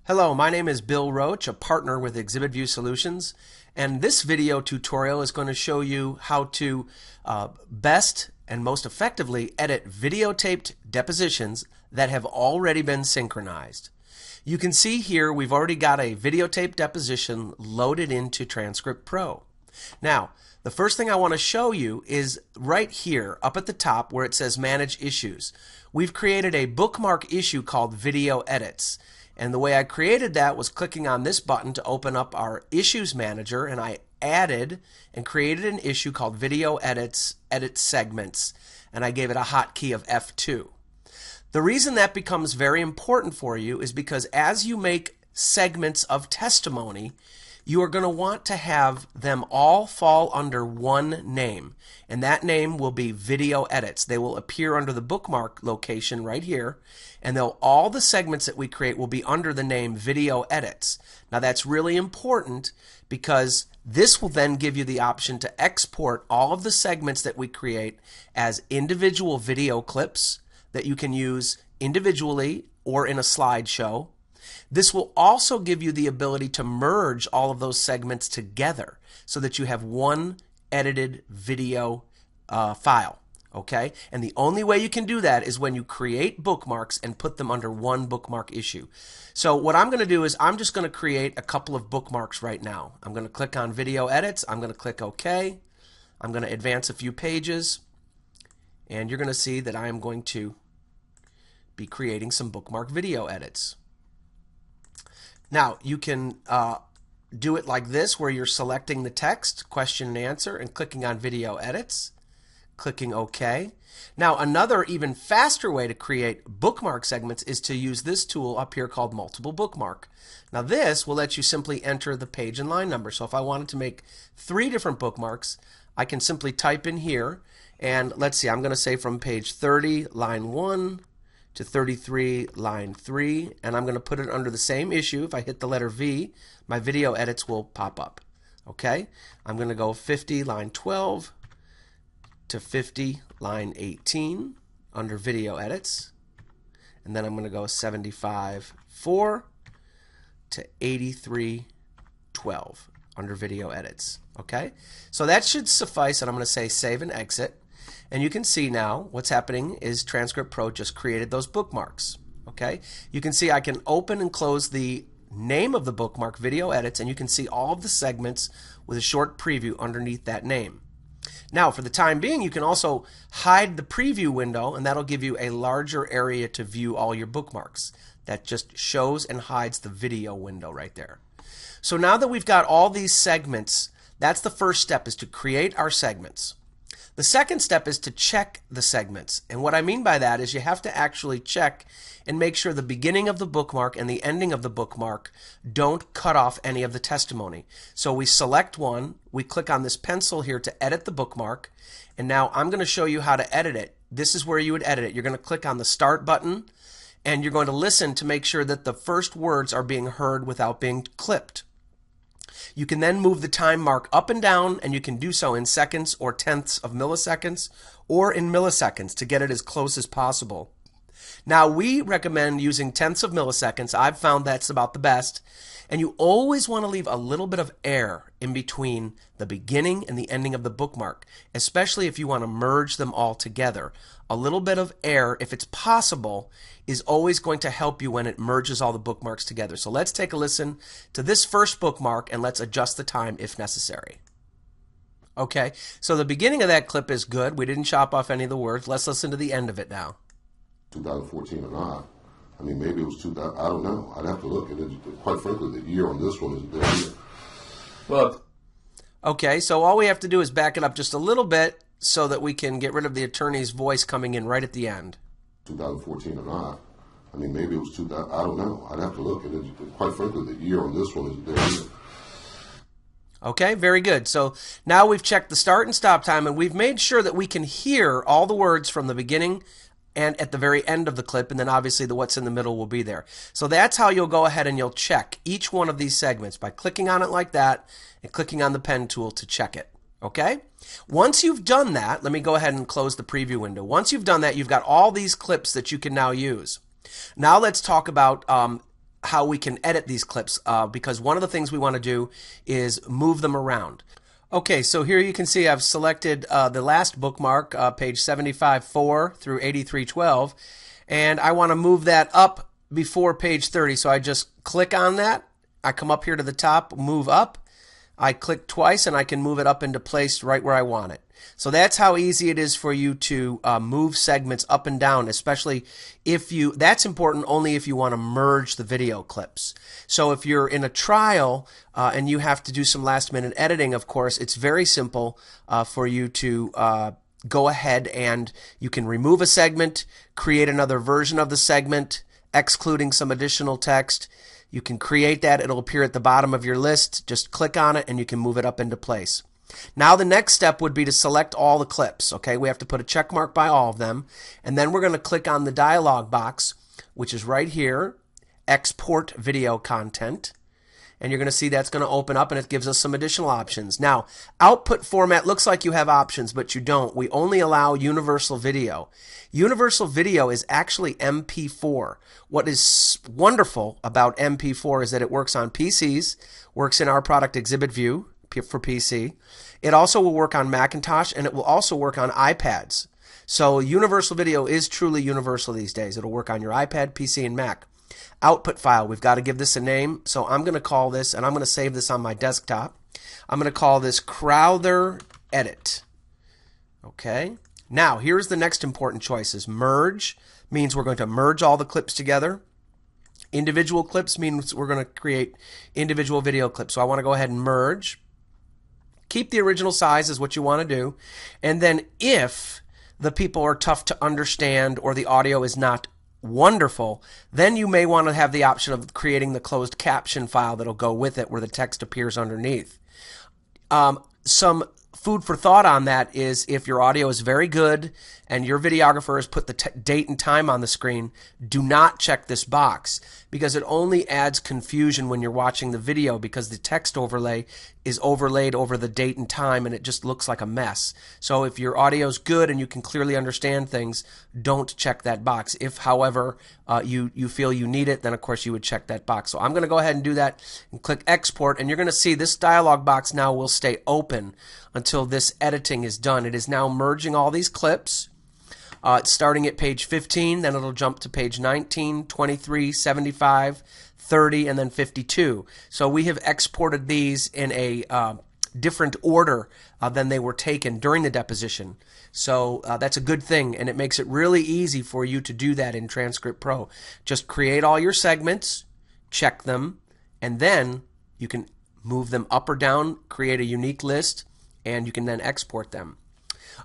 Hello, my name is Bill Roach, a partner with ExhibitView Solutions, and this video tutorial is going to show you how to best and most effectively edit videotaped depositions that have already been synchronized. You can see here we've already got a videotape deposition loaded into TranscriptPro. Now, the first thing I want to show you is right here up at the top where it says Manage Issues. We've created a bookmark issue called Video Edits. And the way I created that was clicking on this button to open up our Issues Manager, and I added and created an issue called Video Edits, Edit Segments, and I gave it a hotkey of F2. The reason that becomes very important for you is because as you make segments of testimony, you are going to want to have them all fall under one name, and that name will be Video Edits. They will appear under the bookmark location right here, and all the segments that we create will be under the name Video Edits. Now that's really important because this will then give you the option to export all of the segments that we create as individual video clips that you can use individually or in a slideshow. This will also give you the ability to merge all of those segments together so that you have one edited video file. Okay? And the only way you can do that is when you create bookmarks and put them under one bookmark issue. So what I'm going to do is I'm just going to create a couple of bookmarks right now. I'm going to click on Video Edits. I'm going to click OK. I'm going to advance a few pages. And you're going to see that I am going to be creating some bookmark video edits. Now, you can do it like this, where you're selecting the text, question and answer, and clicking on Video Edits, clicking OK. Now, another even faster way to create bookmark segments is to use this tool up here called Multiple Bookmark. Now, this will let you simply enter the page and line number. So if I wanted to make 3 different bookmarks, I can simply type in here, and let's see, I'm going to say from page 30, line 1, to 33, line 3, and I'm going to put it under the same issue. If I hit the letter V, my video edits will pop up. Okay? I'm going to go 50, line 12 to 50, line 18 under video edits, and then I'm going to go 75, 4 to 83, 12 under video edits. Okay? So that should suffice, and I'm going to say save and exit. And you can see now what's happening is TranscriptPro just created those bookmarks. Okay? You can see I can open and close the name of the bookmark, Video Edits, and you can see all of the segments with a short preview underneath that name. Now, for the time being, you can also hide the preview window, and that'll give you a larger area to view all your bookmarks. That just shows and hides the video window right there. So now that we've got all these segments, that's the first step, is to create our segments. The second step is to check the segments. And what I mean by that is you have to actually check and make sure the beginning of the bookmark and the ending of the bookmark don't cut off any of the testimony. So we select one, we click on this pencil here to edit the bookmark, and now I'm going to show you how to edit it. This is where you would edit it. You're going to click on the Start button, and you're going to listen to make sure that the first words are being heard without being clipped. You can then move the time mark up and down, and you can do so in seconds or tenths of milliseconds or in milliseconds to get it as close as possible. Now, we recommend using tenths of milliseconds. I've found that's about the best. And you always want to leave a little bit of air in between the beginning and the ending of the bookmark, especially if you want to merge them all together. A little bit of air, if it's possible, is always going to help you when it merges all the bookmarks together. So let's take a listen to this first bookmark and let's adjust the time if necessary. Okay, so the beginning of that clip is good. We didn't chop off any of the words. Let's listen to the end of it now. 2014 or not. I mean, maybe it was 2000. I don't know. I'd have to look. And quite frankly, the year on this one is the year. Well, okay, so all we have to do is back it up just a little bit so that we can get rid of the attorney's voice coming in right at the end. 2014 or not. I mean, maybe it was 2000. I don't know. I'd have to look. And quite frankly, the year on this one is the year. Okay, very good. So now we've checked the start and stop time, and we've made sure that we can hear all the words from the beginning and at the very end of the clip, and then obviously the what's in the middle will be there. So that's how you'll go ahead and you'll check each one of these segments by clicking on it like that and clicking on the pen tool to check it. Okay? Once you've done that, let me go ahead and close the preview window. Once you've done that, you've got all these clips that you can now use. Now let's talk about how we can edit these clips because one of the things we want to do is move them around. Okay, so here you can see I've selected the last bookmark, page 75.4 through 83.12, and I want to move that up before page 30. So I just click on that. I come up here to the top, move up. I click twice and I can move it up into place right where I want it. So that's how easy it is for you to move segments up and down, especially if you, that's important only if you want to merge the video clips. So if you're in a trial and you have to do some last minute editing, of course, it's very simple for you to go ahead and you can remove a segment, create another version of the segment, excluding some additional text. You can create that. It'll appear at the bottom of your list. Just click on it and you can move it up into place. Now the next step would be to select all the clips. Okay, we have to put a check mark by all of them, and then we're going to click on the dialog box, which is right here, Export Video Content, and you're going to see that's going to open up and it gives us some additional options. Now, output format looks like you have options, but you don't. We only allow universal video. Universal video is actually MP4. What is wonderful about MP4 is that it works on PCs, works in our product ExhibitView for PC. It also will work on Macintosh, and it will also work on iPads. So universal video is truly universal these days. It'll work on your iPad, PC, and Mac. Output file, we've got to give this a name. So I'm going to call this, and I'm going to save this on my desktop. I'm going to call this Crowther Edit. Okay. Now, here's the next important choices. Merge means we're going to merge all the clips together. Individual clips means we're going to create individual video clips. So I want to go ahead and merge. Keep the original size is what you want to do. And then if the people are tough to understand or the audio is not wonderful, then you may want to have the option of creating the closed caption file that'll go with it where the text appears underneath. Some food for thought on that is if your audio is very good and your videographer has put the date and time on the screen, do not check this box because it only adds confusion when you're watching the video because the text overlay is overlaid over the date and time and it just looks like a mess. So if your audio is good and you can clearly understand things, don't check that box. If, however, you feel you need it, then of course you would check that box. So I'm going to go ahead and do that and click export, and you're going to see this dialog box now will stay open until this editing is done. It is now merging all these clips. It's starting at page 15, then it'll jump to page 19, 23, 75, 30, and then 52. So we have exported these in a different order than they were taken during the deposition. So that's a good thing, and it makes it really easy for you to do that in TranscriptPro. Just create all your segments, check them, and then you can move them up or down, create a unique list, and you can then export them.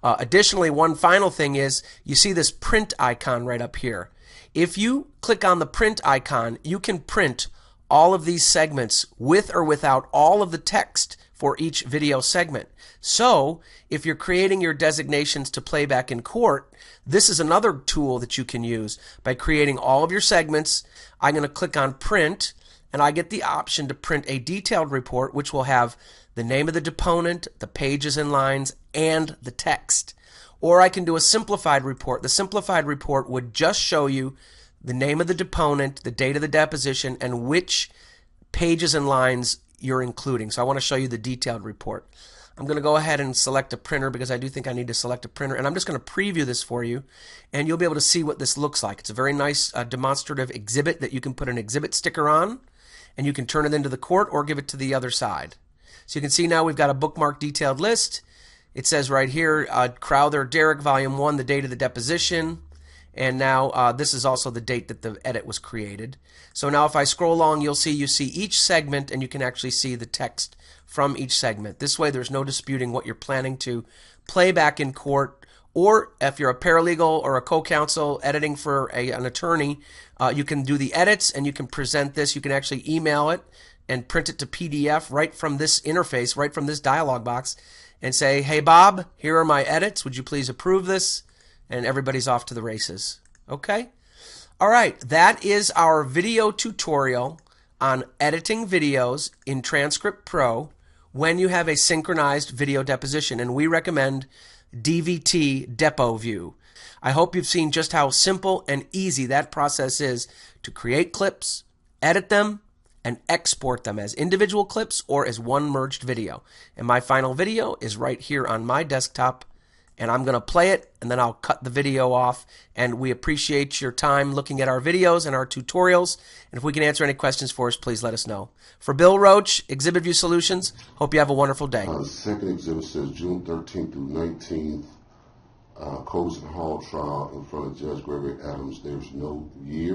Additionally, one final thing is you see this print icon right up here. If you click on the print icon, you can print all of these segments with or without all of the text for each video segment. So if you're creating your designations to playback in court, this is another tool that you can use by creating all of your segments. I'm going to click on print, and I get the option to print a detailed report which will have the name of the deponent, the pages and lines, and the text. Or I can do a simplified report. The simplified report would just show you the name of the deponent, the date of the deposition, and which pages and lines you're including. So I want to show you the detailed report. I'm going to go ahead and select a printer because I do think I need to select a printer, and I'm just going to preview this for you, and you'll be able to see what this looks like. It's a very nice demonstrative exhibit that you can put an exhibit sticker on, and you can turn it into the court or give it to the other side. So you can see now we've got a bookmark detailed list. It says right here, Crowther Derrick, Volume 1, the date of the deposition. And now this is also the date that the edit was created. So now if I scroll along, you see each segment, and you can actually see the text from each segment. This way there's no disputing what you're planning to play back in court. Or if you're a paralegal or a co-counsel editing for an attorney, you can do the edits and you can present this. You can actually email it and print it to PDF right from this interface, right from this dialog box, and say, hey Bob, here are my edits. Would you please approve this? And everybody's off to the races. Okay? All right, that is our video tutorial on editing videos in TranscriptPro when you have a synchronized video deposition, and we recommend DVT DepoView. I hope you've seen just how simple and easy that process is to create clips, edit them, and export them as individual clips or as one merged video. And my final video is right here on my desktop, and I'm going to play it, and then I'll cut the video off. And we appreciate your time looking at our videos and our tutorials. And if we can answer any questions for us, please let us know. For Bill Roach, ExhibitView Solutions, hope you have a wonderful day. The second exhibit says June 13th through 19th, Coles and Hall trial in front of Judge Gregory Adams. There's no year.